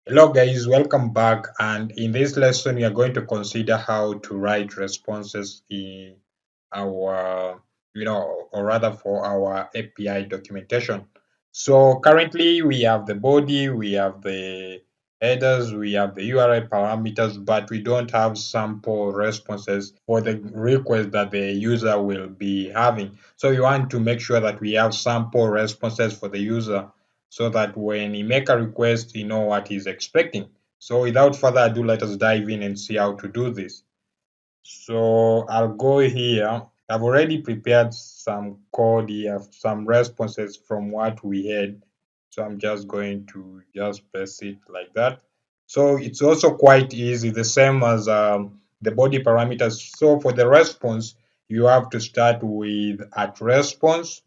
Hello guys, welcome back, and in this lesson we are going to consider how to write responses in our or rather for our API documentation. So currently we have the body, we have the headers, we have the URI parameters, but we don't have sample responses for the request that the user will be having. So we want to make sure that we have sample responses for the user so that when he make a request, he know what he's expecting. So without further ado, let us dive in and see how to do this. So I'll go here. I've already prepared some code here, some responses from what we had. So I'm just going to just press it like that. So it's also quite easy, the same as the body parameters. So for the response, you have to start with at response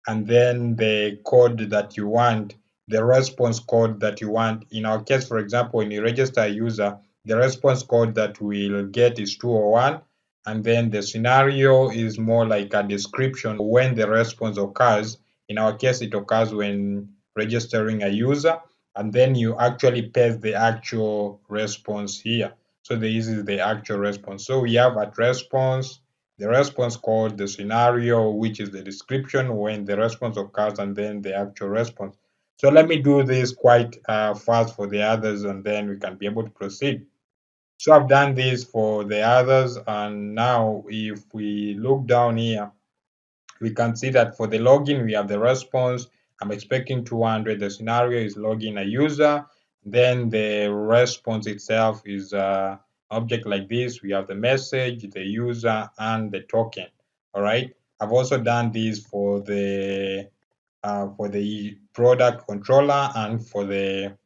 and then the code that you want, the response code that you want. In our case, for example, when you register a user, the response code that we'll get is 201, and then the scenario is more like a description when the response occurs. In our case, it occurs when registering a user, and then you actually paste the actual response here. So this is the actual response. So we have at response, the response code, the scenario, which is the description when the response occurs, and then the actual response. So let me do this quite fast for the others, and then we can be able to proceed. So I've done this for the others, and now if we look down here, we can see that for the login, we have the response. I'm expecting 200. The scenario is login a user. Then the response itself is object like this. We have the message, the user, and the token. All right. I've also done this for the product controller and for the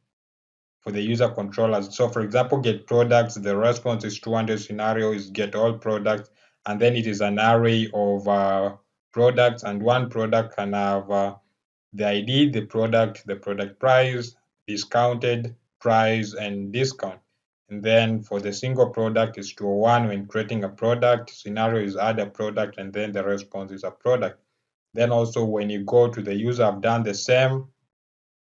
user controllers. So for example, get products, the response is 200, scenario is get all products, and then it is an array of products, and one product can have the ID, the product price, discounted price, and discount. And then for the single product is 201 when creating a product, scenario is add a product, and then the response is a product. Then also when you go to the user, I've done the same.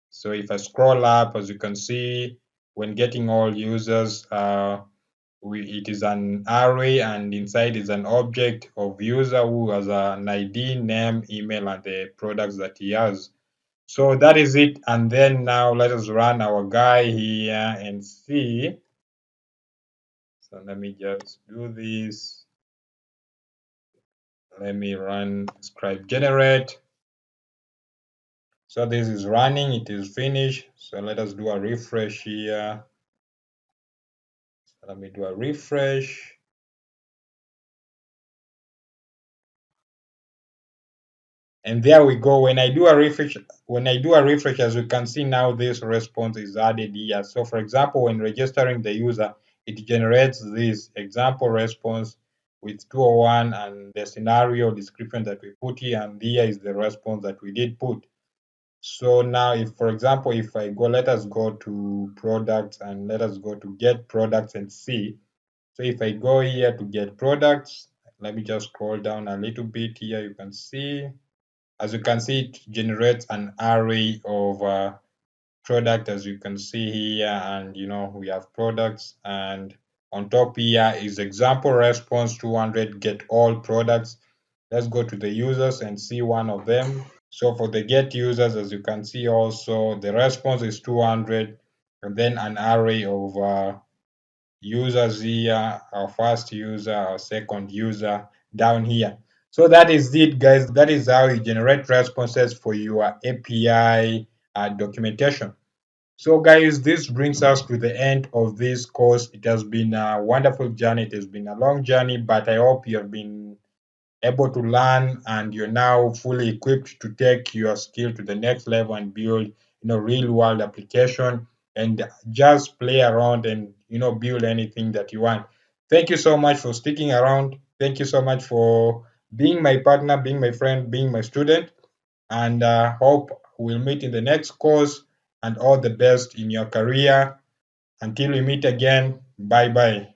So if I scroll up, as you can see, when getting all users, it is an array, and inside is an object of user who has an ID, name, email, and the products that he has. So that is it. And then now let us run our guy here and see. So let me just do this. Let me run script generate. So this is running, it is finished. So let us do a refresh here. Let me do a refresh. And there we go. When I do a refresh, as you can see now, this response is added here. So for example, when registering the user, it generates this example response with 201 and the scenario description that we put here, and here is the response that we did put. So now if, for example, if I go, let us go to products and let us go to get products and see. So if I go here to get products, let me just scroll down a little bit here, you can see. As you can see, it generates an array of product, as you can see here, and we have products, and on top here is example response 200 get all products. Let's go to the users and see one of them. So for the get users, as you can see also, the response is 200, and then an array of users here, our first user, our second user down here. So that is it, guys. That is how you generate responses for your API documentation. So, guys, this brings us to the end of this course. It has been a wonderful journey. It has been a long journey, but I hope you have been able to learn and you're now fully equipped to take your skill to the next level and build real world application and just play around and build anything that you want. Thank you so much for sticking around. Thank you so much for being my partner, being my friend, being my student, and hope we'll meet in the next course, and all the best in your career. Until we meet again, bye bye.